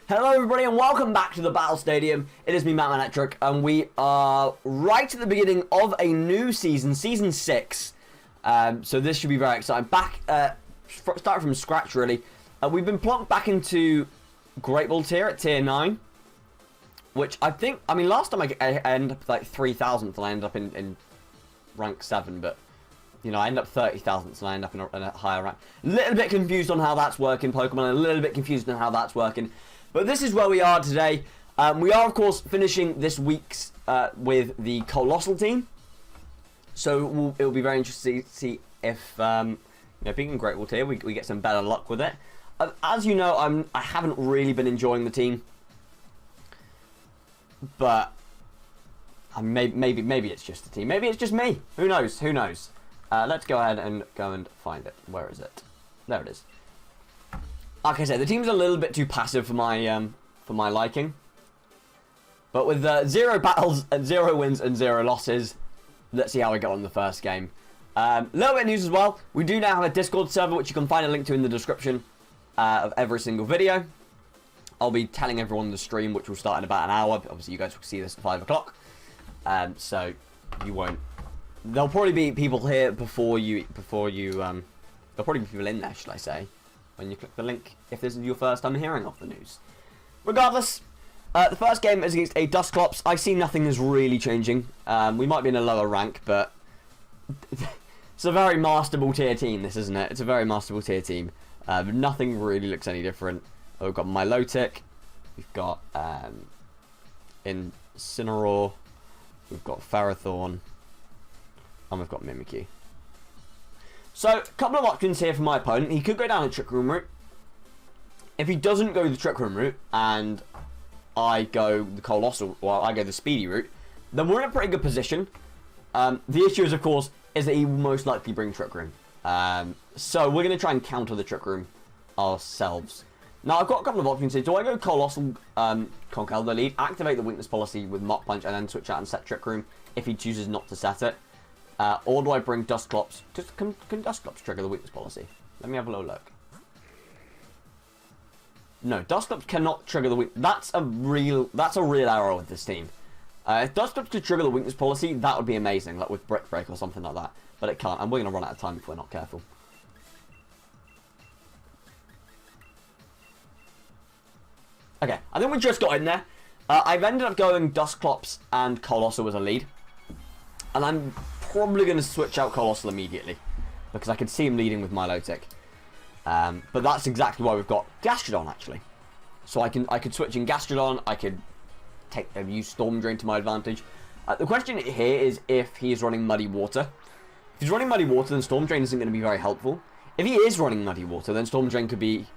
Hello everybody and welcome back to the Battle Stadium. It is me, Matt Electric, and we are right at the beginning of a new season, Season 6. So this should be very exciting. Back, start from scratch really. We've been plonked back into Great Ball tier at tier 9. Which I think, I mean last time I ended up like 3,000th and I ended up in rank 7, but you know, I end up 30,000th and I end up in a higher rank. A little bit confused on how that's working, Pokemon, a little bit confused on how that's working. But this is where we are today. We are, of course, finishing this week's with the Coalossal team. So it'll be very interesting to see if, you know, being in Great Ball tier, we get some better luck with it. As you know, I haven't really been enjoying the team. But maybe it's just the team. Maybe it's just me. Who knows? Who knows? Let's go ahead and find it. Where is it? There it is. Like I said, the team's a little bit too passive for my liking. But with 0 battles and 0 wins and 0 losses, let's see how we go on the first game. Little bit of news as well. We do now have a Discord server, which you can find a link to in the description of every single video. I'll be telling everyone the stream, which will start in about an hour. Obviously, you guys will see this at 5 o'clock. So you won't. There'll probably be people here before you. There'll probably be people in there, should I say, when you click the link, if this is your first time hearing of the news. Regardless, the first game is against a Dusclops. I see nothing is really changing. We might be in a lower rank, but it's a very masterable tier team, this, isn't it? It's a very masterable tier team. Nothing really looks any different. We've got Milotic, we've got Incineroar, we've got Ferrothorn, and we've got Mimikyu. So, a couple of options here for my opponent. He could go down the Trick Room route. If he doesn't go the Trick Room route, and I go the Coalossal, well, I go the Speedy route, then we're in a pretty good position. The issue is, of course, is that he will most likely bring Trick Room. So, we're going to try and counter the Trick Room ourselves. Now, I've got a couple of options here. Do I go Coalossal, Conquer the lead, activate the weakness policy with Mach Punch, and then switch out and set Trick Room if he chooses not to set it? Or do I bring Dusclops? Can Dusclops trigger the weakness policy? Let me have a little look. No, Dusclops cannot trigger the weakness. That's a real error with this team. If Dusclops could trigger the weakness policy, that would be amazing, like with Brick Break or something like that. But it can't, and we're going to run out of time if we're not careful. Okay, I think we just got in there. I've ended up going Dusclops and Coalossal as a lead. And I'm probably going to switch out Coalossal immediately, because I could see him leading with Milotic. But that's exactly why we've got Gastrodon, actually. So I could switch in Gastrodon, I could use Storm Drain to my advantage. The question here is if he is running Muddy Water. If he's running Muddy Water, then Storm Drain isn't going to be very helpful. If he is running Muddy Water, then Storm Drain could be...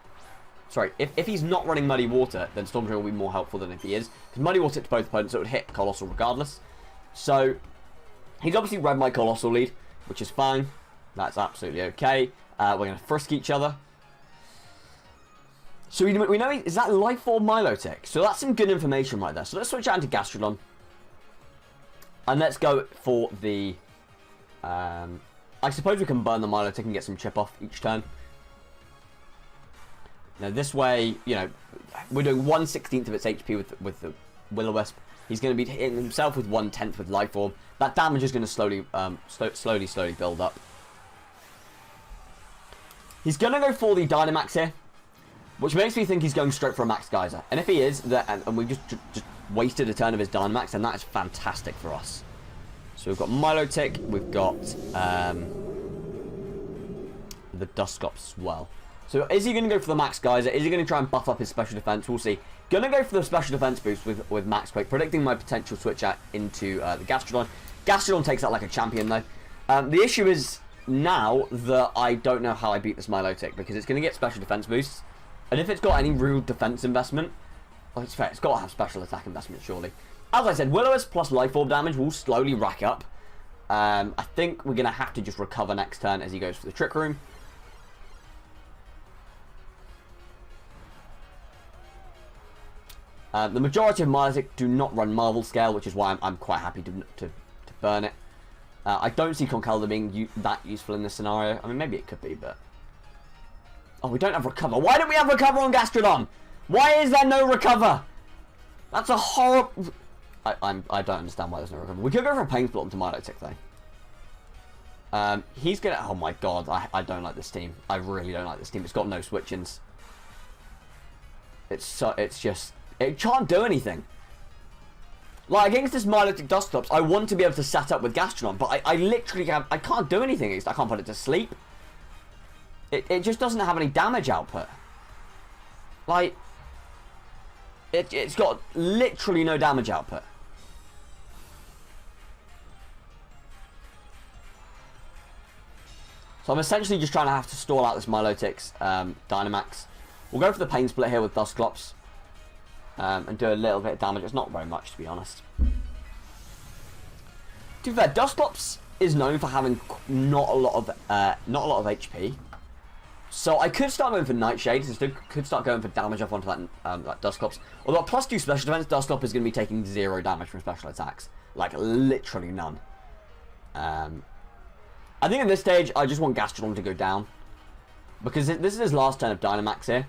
Sorry, if he's not running Muddy Water, then Storm Drain will be more helpful than if he is. Because Muddy Water hits both opponents, so it would hit Coalossal regardless. So... he's obviously read my Coalossal lead, which is fine. That's absolutely okay. We're going to frisk each other. So we know, is that Life Orb Milotic? So that's some good information right there. So let's switch out into Gastrodon. And let's go for the... I suppose we can burn the Milotic and get some chip off each turn. Now this way, you know, we're doing 1/16 of its HP with the Will-O-Wisp. He's going to be hitting himself with 1/10 with Life Orb. That damage is going to slowly build up. He's going to go for the Dynamax here, which makes me think he's going straight for a Max Geyser. And if he is, and we just wasted a turn of his Dynamax, then that is fantastic for us. So we've got Milotic, we've got the Dusclops as well. So is he going to go for the Max Geyser? Is he going to try and buff up his special defense? We'll see. Going to go for the special defense boost with Max Quake, predicting my potential switch out into the Gastrodon. Gastrodon takes that like a champion though. The issue is now that I don't know how I beat this Milotic, because it's going to get special defense boosts. And if it's got any real defense investment, well, it's fair, it's got to have special attack investment surely. As I said, Will-O-Wisp plus Life Orb damage will slowly rack up. I think we're going to have to just recover next turn as he goes for the Trick Room. The majority of Milotic do not run Marvel Scale, which is why I'm quite happy to burn it. I don't see Conkeldurr being that useful in this scenario. I mean, maybe it could be, but... Oh, we don't have Recover. Why don't we have Recover on Gastrodon? Why is there no recover? That's a horrible... I don't understand why there's no recover. We could go for a Pain Split onto Milotic, though. He's gonna... Oh my god, I don't like this team. I really don't like this team. It's got no switch-ins. It's just... It can't do anything. Like, against this Milotic Dusclops, I want to be able to set up with Gastrodon, but I literally I can't do anything. I can't put it to sleep. It just doesn't have any damage output. Like, it's got literally no damage output. So I'm essentially just trying to have to stall out this Milotic's Dynamax. We'll go for the Pain Split here with Dusclops. And do a little bit of damage. It's not very much, to be honest. To be fair, Dusclops is known for having not a lot of HP. So I could start going for Nightshade. So could start going for damage up onto that Dusclops. Although at +2 special defense, Dusclops is going to be taking 0 damage from special attacks. Like, literally none. I think at this stage, I just want Gastrodon to go down. Because this is his last turn of Dynamax here.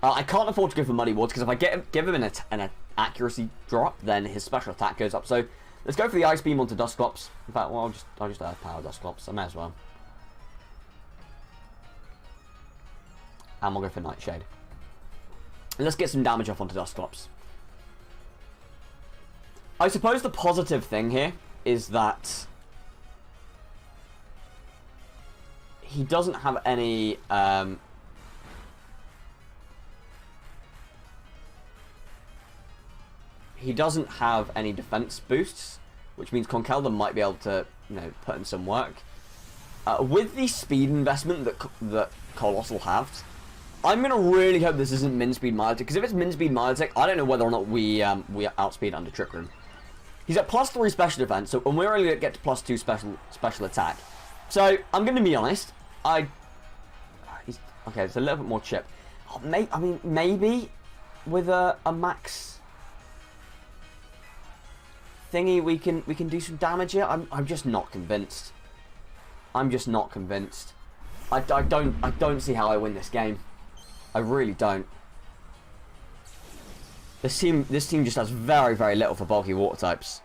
I can't afford to go for Muddy Water, because if I give him an accuracy drop, then his special attack goes up. So let's go for the Ice Beam onto Dusclops. In fact, well, I'll just Earth Power Dusclops. I may as well. And we'll go for Nightshade. And let's get some damage off onto Dusclops. I suppose the positive thing here is that he doesn't have any... he doesn't have any defense boosts, which means Conkeldurr might be able to, you know, put in some work. With the speed investment that Coalossal has, I'm gonna really hope this isn't min speed Milotic, because if it's min speed Milotic, I don't know whether or not we outspeed under Trick Room. He's at +3 special defense, so and we're only gonna get to +2 special attack. So I'm gonna be honest, okay, it's a little bit more chip. Oh, I mean, maybe with a max thingy we can do some damage here. I'm just not convinced. I'm just not convinced. I don't see how I win this game. I really don't. This team just has very, very little for bulky water types.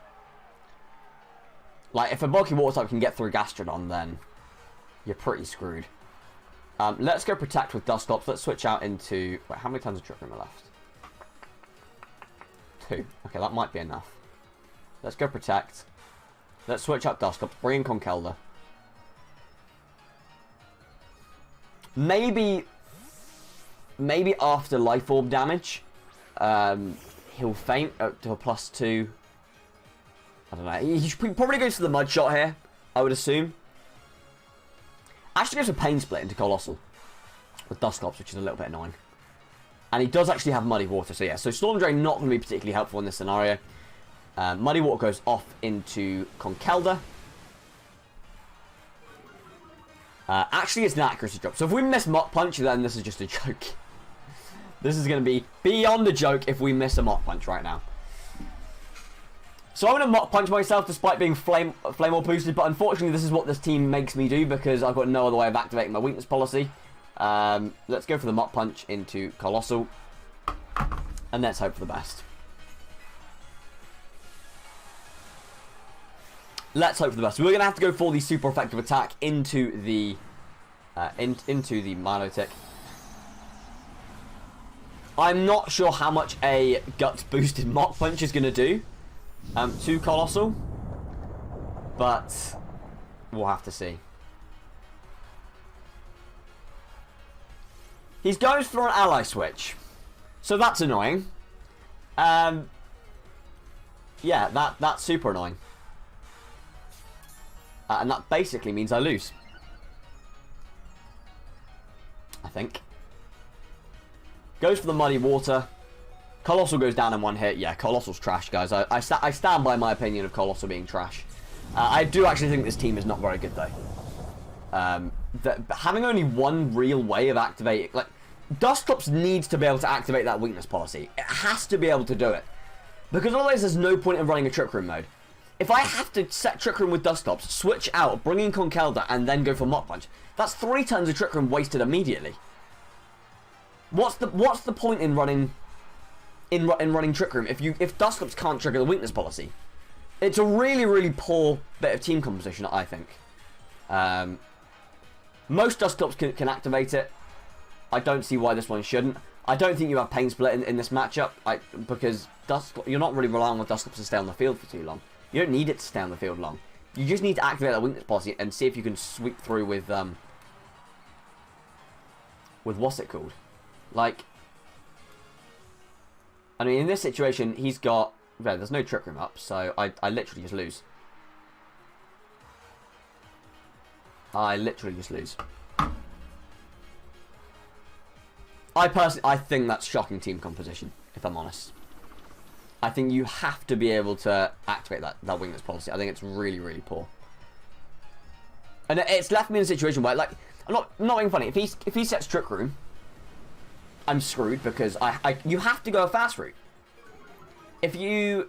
Like, if a bulky water type can get through Gastrodon, then you're pretty screwed. Let's go Protect with Dusclops. Let's switch out into... Wait, how many times of Trick Room are left? 2. Okay, that might be enough. Let's go Protect. Let's switch up Dusclops. Bring in Conkeldurr. Maybe after Life Orb damage, he'll faint to a +2. I don't know. He probably goes for the Mud Shot here, I would assume. Actually goes for Pain Split into Coalossal with Dusclops, which is a little bit annoying. And he does actually have Muddy Water, so yeah. So Storm Drain not going to be particularly helpful in this scenario. Muddy Water goes off into Conkeldurr. Actually, it's an accuracy drop. So if we miss Mach Punch, then this is just a joke. This is going to be beyond a joke if we miss a Mach Punch right now. So I'm going to Mach Punch myself despite being Flame Orb boosted, but unfortunately this is what this team makes me do because I've got no other way of activating my weakness policy. Let's go for the Mach Punch into Coalossal. And let's hope for the best. Let's hope for the best. We're going to have to go for the super effective attack into the Milotic. I'm not sure how much a Guts boosted Mach Punch is going to do to Coalossal, but we'll have to see. He goes for an ally switch, so that's annoying. Yeah, that's super annoying. And that basically means I lose. I think. Goes for the Muddy Water. Coalossal goes down in one hit. Yeah, Coalossal's trash, guys. I stand by my opinion of Coalossal being trash. I do actually think this team is not very good, though. Having only one real way of activating... Like, Dusclops needs to be able to activate that weakness policy. It has to be able to do it. Because otherwise there's no point in running a Trick Room mode. If I have to set Trick Room with Dusclops, switch out, bring in Conkeldurr, and then go for Mach Punch, that's 3 turns of Trick Room wasted immediately. What's the point in running running Trick Room if Dusclops can't trigger the weakness policy? It's a really, really poor bit of team composition, I think. Most Dusclops can activate it. I don't see why this one shouldn't. I don't think you have Pain Split in this matchup, because you're not really relying on Dusclops to stay on the field for too long. You don't need it to stay on the field long. You just need to activate that weakness policy and see if you can sweep through with what's it called? Like, I mean, in this situation, he's got... Yeah, there's no Trick Room up, so I literally just lose. I literally just lose. I think that's shocking team composition, if I'm honest. I think you have to be able to activate that weakness policy. I think it's really, really poor. And it's left me in a situation where, like, I'm not being funny. If he sets Trick Room, I'm screwed because you have to go a fast route. If you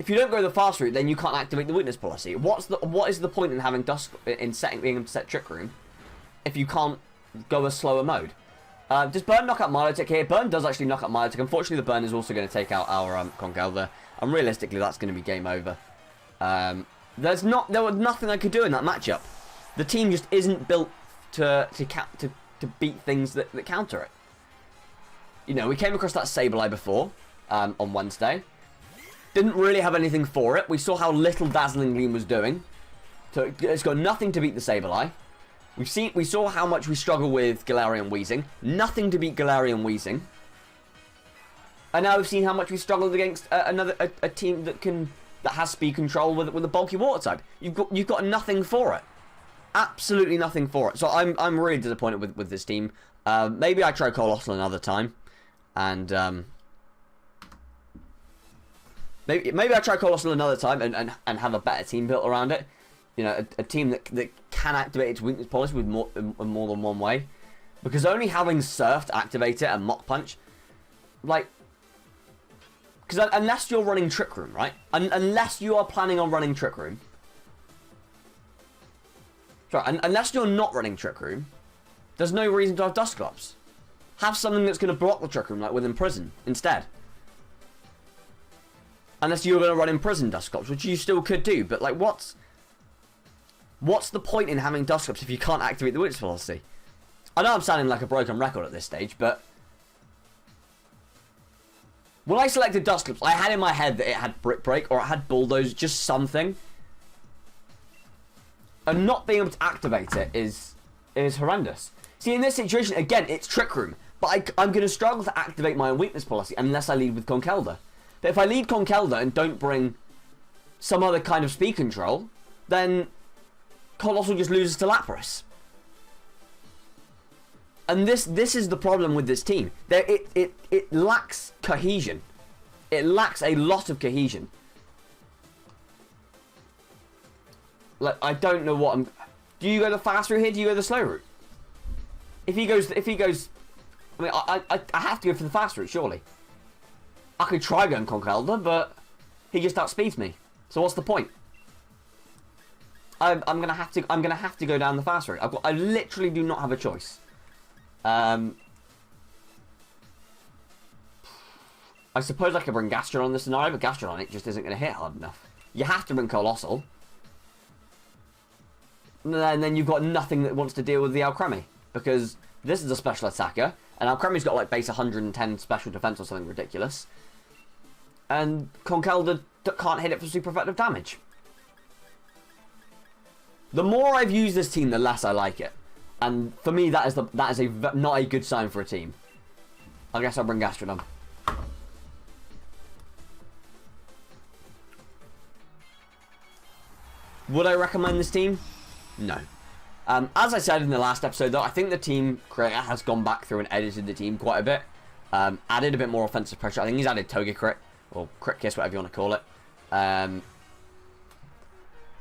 don't go the fast route, then you can't activate the weakness policy. What is the point in having being able to set Trick Room if you can't go a slower mode? Does Burn knock out Milotic here? Burn does actually knock out Milotic. Unfortunately, the Burn is also going to take out our Conkeldurr, and realistically, that's going to be game over. There was nothing I could do in that matchup. The team just isn't built to beat things that counter it. You know, we came across that Sableye before on Wednesday. Didn't really have anything for it. We saw how little Dazzling Gleam was doing. So it's got nothing to beat the Sableye. We saw how much we struggle with Galarian Weezing. Nothing to beat Galarian Weezing. And now we've seen how much we struggled against a team that has speed control with a bulky water type. You've got nothing for it. Absolutely nothing for it. So I'm really disappointed with this team. Maybe I try Coalossal another time, and maybe I try Coalossal another time and have a better team built around it. You know, a team that can activate its weakness policy with more than one way. Because only having Surf to activate it and Mach Punch, like, because unless you're running Trick Room, right? Unless you are planning on running Trick Room. Sorry, unless you're not running Trick Room, there's no reason to have Dusclops. Have something that's going to block the Trick Room, like with Imprison, instead. Unless you're going to run Imprison Dusclops, which you still could do, but like, what's the point in having Dusclops if you can't activate the weakness policy? I know I'm sounding like a broken record at this stage, but when I selected Dusclops, I had in my head that it had Brick Break or it had Bulldoze, just something. And not being able to activate it is horrendous. See, in this situation, again, it's Trick Room, but I'm going to struggle to activate my weakness policy unless I lead with Conkeldurr. But if I lead Conkeldurr and don't bring some other kind of speed control, then Coalossal just loses to Lapras. And this is the problem with this team. It lacks cohesion. It lacks a lot of cohesion. Like, I don't know what I'm... Do you go the fast route here? Do you go the slow route? If he goes... I mean, I have to go for the fast route, surely. I could try going Conkeldurr, but he just outspeeds me. So what's the point? I'm gonna have to go down the fast route. I literally do not have a choice. I suppose I could bring Gastrodon in this scenario, but Gastrodon, it just isn't going to hit hard enough. You have to bring Coalossal. And then you've got nothing that wants to deal with the Alcremie. Because this is a special attacker, and Alcremie's got like base 110 special defense or something ridiculous. And Conkeldurr can't hit it for super effective damage. The more I've used this team, the less I like it. And for me, that is not a good sign for a team. I guess I'll bring Gastrodon. Would I recommend this team? No. As I said in the last episode, though, I think the team creator has gone back through and edited the team quite a bit. Added a bit more offensive pressure. I think he's added Togekiss, or Crit Kiss, whatever you want to call it.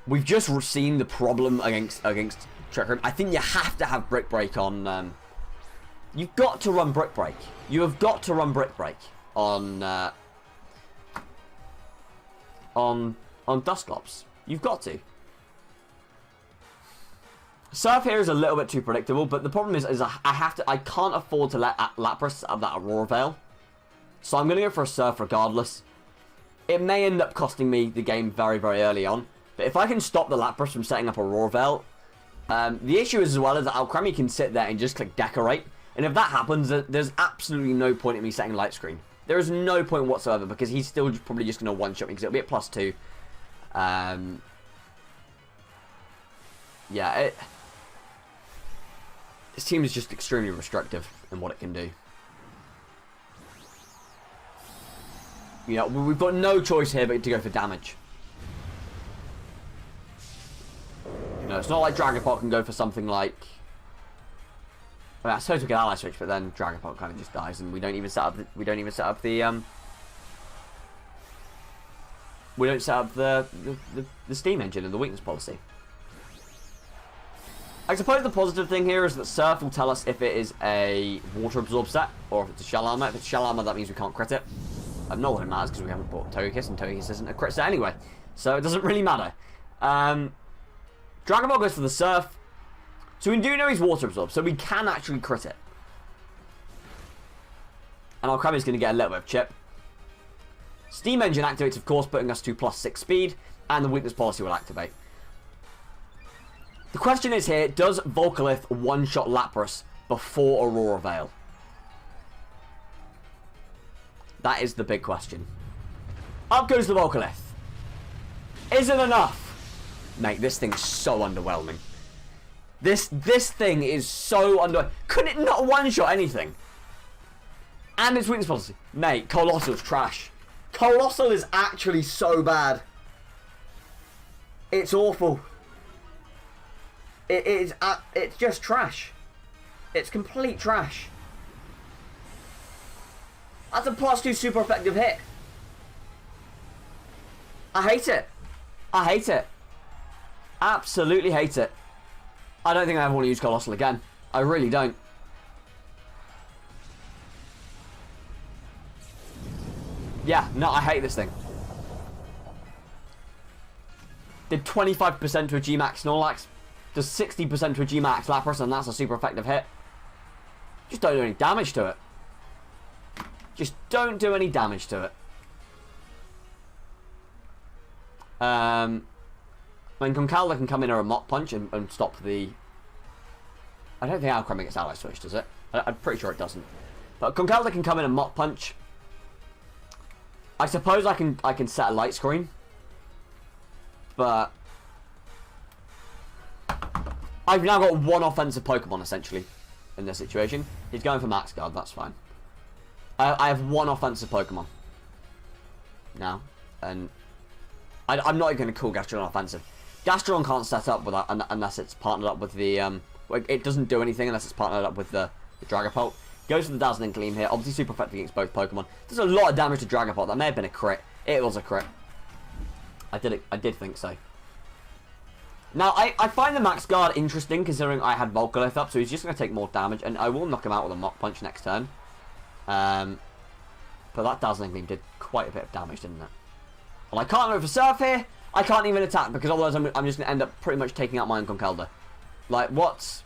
We've just seen the problem against Trick Room. I think you have to have Brick Break on... you've got to run Brick Break. You have got to run Brick Break on Dusclops. You've got to. Surf here is a little bit too predictable, but the problem is I can't afford to let Lapras have that Aurora Veil. So I'm going to go for a Surf regardless. It may end up costing me the game very, very early on. But if I can stop the Lapras from setting up a Aurora Veil, the issue is as well is that Alcremie can sit there and just click Decorate. And if that happens, there's absolutely no point in me setting Light Screen. There is no point whatsoever because he's still probably just going to one-shot me because it'll be at +2. Yeah, this team is just extremely restrictive in what it can do. You know, we've got no choice here but to go for damage. You know, it's not like Dragapult can go for something like... I mean, I suppose we can ally switch, but then Dragapult kind of just dies, and we don't even set up the... We don't set up the steam engine and the weakness policy. I suppose the positive thing here is that Surf will tell us if it is a water absorb set or if it's a shell armor. If it's shell armor, that means we can't crit it. Not that it matters because we haven't bought Togekiss, and Togekiss isn't a crit set anyway, so it doesn't really matter. Dragon Ball goes for the Surf, so we do know he's water absorb, so we can actually crit it. And our Krabby is going to get a little bit of chip. Steam Engine activates, of course, putting us to +6 speed, and the weakness policy will activate. The question is here, does Volcalith one-shot Lapras before Aurora Veil? That is the big question. Up goes the Volcalith. Is it enough? Mate, this thing's so underwhelming. This thing is so underwhelming. Could it not one-shot anything? And its weakness policy. Mate, Coalossal's trash. Coalossal is actually so bad. It's awful. It's just trash. It's complete trash. That's a +2 super effective hit. I hate it. I hate it. Absolutely hate it. I don't think I ever want to use Coalossal again. I really don't. Yeah, no, I hate this thing. Did 25% to a Gmax Snorlax. Does 60% to a Gmax Lapras, and that's a super effective hit. Just don't do any damage to it. Just don't do any damage to it. I mean, Conkeldurr can come in a Mach Punch and stop the... I don't think Alcremie gets ally switched, does it? I'm pretty sure it doesn't. But Conkeldurr can come in and Mach Punch. I suppose I can set a Light Screen. But... I've now got one offensive Pokemon, essentially, in this situation. He's going for Max Guard, that's fine. I have one offensive Pokemon now, and I'm not even going to call Gastrodon offensive. Gastrodon can't set up with that unless it's partnered up with the... it doesn't do anything unless it's partnered up with the Dragapult. Goes for the Dazzling Gleam here, obviously super effective against both Pokemon. Does a lot of damage to Dragapult. That may have been a crit. It was a crit. I did think so. Now, I find the Max Guard interesting considering I had Volcalith up, so he's just going to take more damage, and I will knock him out with a Mach Punch next turn. But that Dazzling Gleam did quite a bit of damage, didn't it? Well, I can't go for Surf here. I can't even attack, because otherwise I'm just going to end up pretty much taking out my own Conkeldurr. Like, what?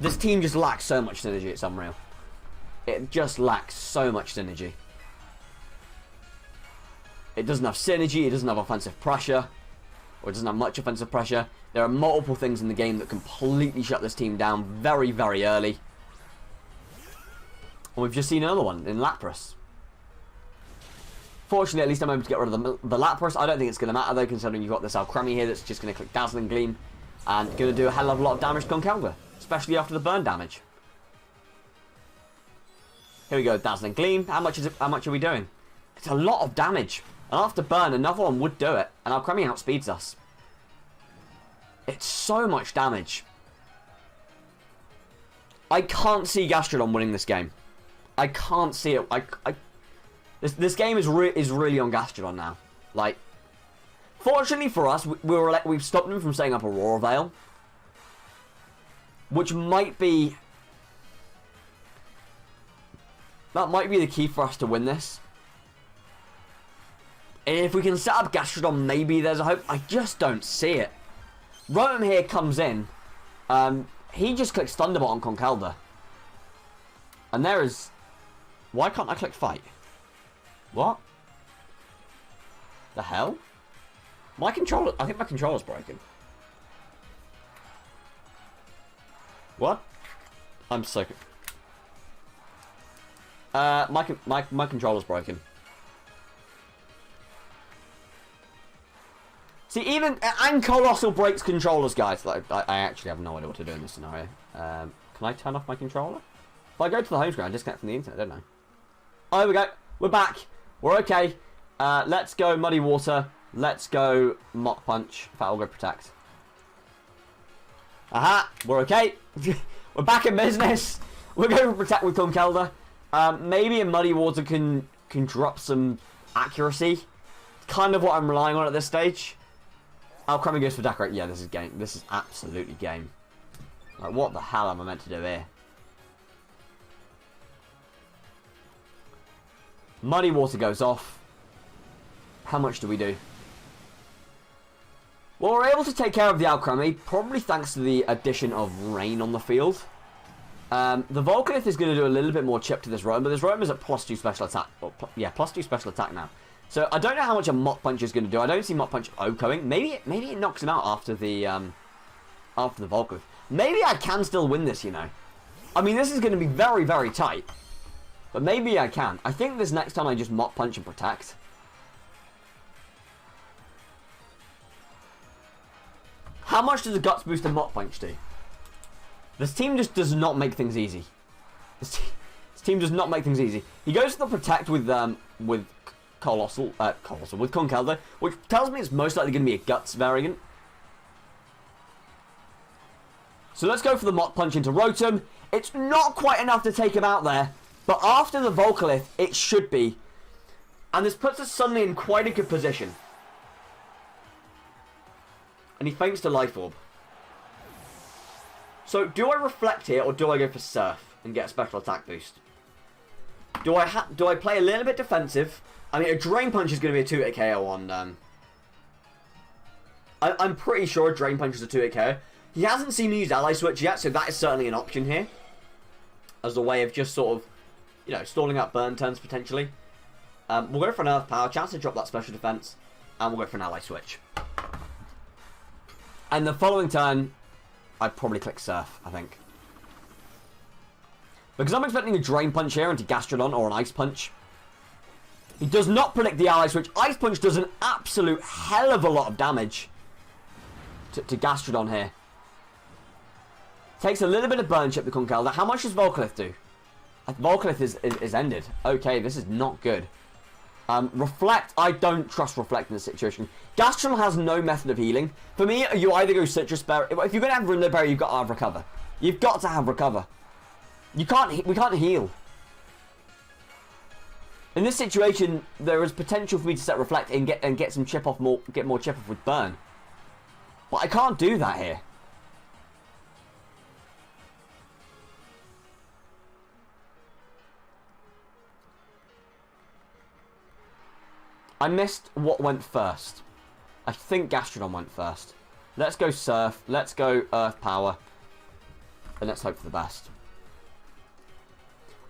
This team just lacks so much synergy, it's unreal. It just lacks so much synergy. It doesn't have synergy, it doesn't have offensive pressure, or it doesn't have much offensive pressure. There are multiple things in the game that completely shut this team down very, very early. And we've just seen another one in Lapras. Fortunately, at least I'm able to get rid of the Lapras. I don't think it's going to matter, though, considering you've got this Alcremie here that's just going to click Dazzling Gleam and going to do a hell of a lot of damage to Conkeldurr, especially after the burn damage. Here we go, Dazzling Gleam. How much is it? How much are we doing? It's a lot of damage. And after burn, another one would do it. And Alcremie outspeeds us. It's so much damage. I can't see Gastrodon winning this game. I can't see it. This game is really on Gastrodon now. Like, fortunately for us, we've stopped him from setting up Aurora Veil, which might be the key for us to win this. If we can set up Gastrodon, maybe there's a hope. I just don't see it. Rotom here comes in. He just clicks Thunderbolt on Conkeldurr. And there is... Why can't I click Fight? What? The hell? My controller... I think my controller's broken. What? I'm so... My controller's broken. See, even... And Coalossal breaks controllers, guys. Like, I actually have no idea what to do in this scenario. Can I turn off my controller? If I go to the home screen, I disconnect from the internet, don't I? Oh, there we go. We're back. We're okay. Let's go Muddy Water. Let's go Mach Punch. In fact, I'll go Protect. Aha! We're okay. We're back in business. We're going to Protect with Conkeldurr. Maybe a Muddy Water can drop some accuracy. Kind of what I'm relying on at this stage. Alchemy goes for Decorate. Yeah, this is game. This is absolutely game. Like, what the hell am I meant to do here? Muddy Water goes off. How much do we do? Well, we're able to take care of the Alchemy, probably thanks to the addition of Rain on the field. The Volcanith is going to do a little bit more chip to this Rotom, but this Rotom is at +2 special attack. Well, yeah, +2 special attack now. So I don't know how much a Mach Punch is going to do. I don't see Mach Punch OHKOing. Maybe it knocks him out after the Volcanith. Maybe I can still win this, you know. I mean, this is going to be very, very tight. But maybe I can. I think this next time I just Mach Punch and Protect. How much does a Guts Boost and Mach Punch do? This team just does not make things easy. This team does not make things easy. He goes to the Protect with Coalossal, with Conkeldurr, which tells me it's most likely going to be a Guts variant. So let's go for the Mach Punch into Rotom. It's not quite enough to take him out there, but after the Volcanith, it should be. And this puts us suddenly in quite a good position. And he feints to Life Orb. So, do I Reflect here, or do I go for Surf and get a special attack boost? Do I play a little bit defensive? I mean, a Drain Punch is going to be a 2-hit KO on... I'm pretty sure a Drain Punch is a 2-hit KO. He hasn't seen me use Ally Switch yet, so that is certainly an option here. As a way of just sort of, you know, stalling out burn turns, potentially. We'll go for an Earth Power, chance to drop that special defense, and we'll go for an Ally Switch. And the following turn, I'd probably click Surf, I think. Because I'm expecting a Drain Punch here into Gastrodon or an Ice Punch. He does not predict the Ally Switch. Ice Punch does an absolute hell of a lot of damage to Gastrodon here. Takes a little bit of burn chip to Conkeldurr. How much does Volcanith do? Volcanith is ended. Okay, this is not good. Reflect. I don't trust Reflect in this situation. Gastrodon has no method of healing. For me, you either go Citrus Berry. If you're going to have Rindo Berry, you've got to have Recover. You've got to have Recover. We can't heal. In this situation, there is potential for me to set Reflect and get some chip off get more chip off with Burn. But I can't do that here. I missed what went first. I think Gastrodon went first. Let's go Surf. Let's go Earth Power. And let's hope for the best.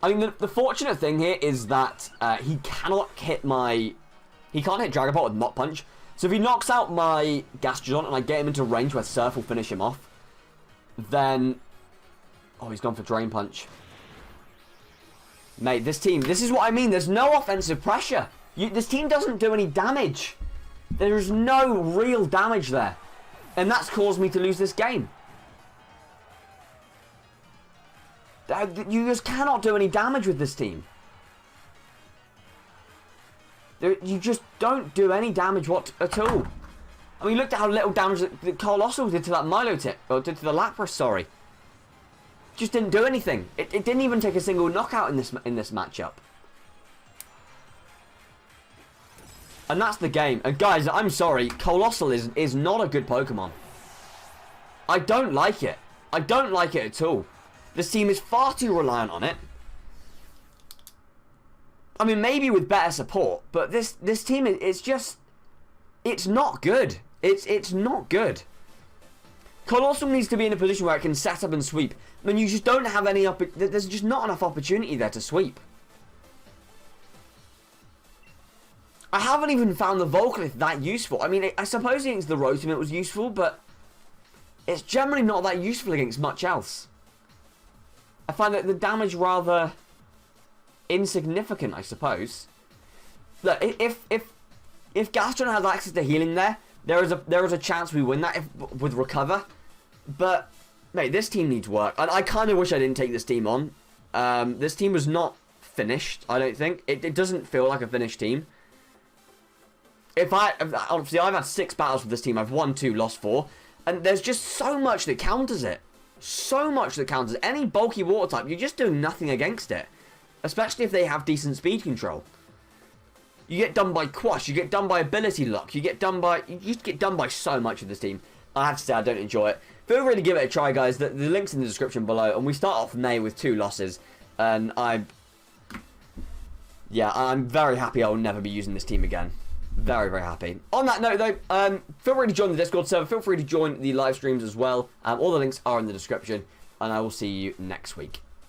I mean, the fortunate thing here is that he cannot hit my... He can't hit Dragapult with Mach Punch. So if he knocks out my Gastrodon and I get him into range where Surf will finish him off, then... Oh, he's gone for Drain Punch. Mate, this team... This is what I mean. There's no offensive pressure. This team doesn't do any damage. There is no real damage there. And that's caused me to lose this game. You just cannot do any damage with this team. You just don't do any damage at all. I mean, look at how little damage that Coalossal did to that Milo tip. Or did to the Lapras, sorry. Just didn't do anything. It didn't even take a single knockout in this matchup. And that's the game. And guys, I'm sorry, Coalossal is not a good Pokemon. I don't like it. I don't like it at all. This team is far too reliant on it. I mean, maybe with better support, but this team is just, it's not good. It's not good. Coalossal needs to be in a position where it can set up and sweep. I mean, you just don't have any, there's just not enough opportunity there to sweep. I haven't even found the Volcalith that useful. I mean, I suppose against the Rotom was useful, but it's generally not that useful against much else. I find that the damage rather insignificant, I suppose. Look, if Gastrodon has access to healing there is a chance we win that with Recover. But mate, this team needs work, and I kind of wish I didn't take this team on. This team was not finished. I don't think it doesn't feel like a finished team. Obviously I've had 6 battles with this team. I've won 2, lost 4, and there's just so much that counters it. So much that counters any bulky water type. You're just doing nothing against it, especially if they have decent speed control. You get done by Quash, you get done by Ability Lock, you just get done by so much of this team. I have to say I don't enjoy it. Feel free to give it a try, guys. The link's in the description below, and we start off May with 2 losses, and I'm very happy I will never be using this team again. Very, very happy. On that note, though, feel free to join the Discord server. Feel free to join the live streams as well. All the links are in the description, and I will see you next week.